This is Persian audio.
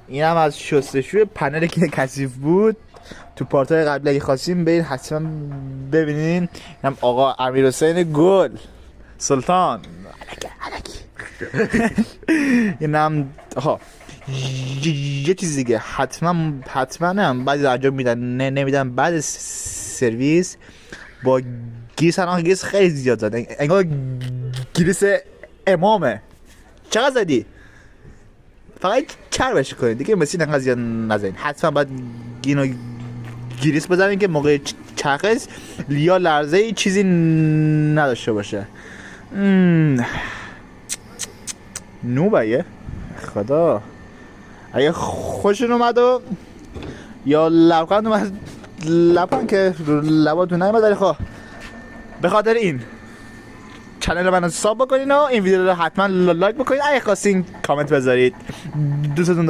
این هم از شستشوی پنل که کثیف بود تو پارتای قبلی. اگه خواستیم برید حتما ببینین. هم آقا امیرحسین گل سلطان علکی این هم یه چیز دیگه حتما هم بعضی انجام میدن نمیدن بعد سرویس با گیس. الان گیس خیلی زیاد زد انگار گیس امامه. چقدر زدی؟ فقط چربش کنید دیگه، مثل اینقدر زیاد نزنید. حتما باید گینو گریس بزنید که موقع چرخش یا لرزه چیزی نداشته باشه. نوبایه خدا. اگه خوشون اومد و یا لبخند اومد، لبخند که رو لباتون نمیاد، ولی خب به خاطر این چنل منو ساب بکنین و این ویدیو رو حتما لایک بکنین. اگه خواستین کامنت بذارید. دوستتون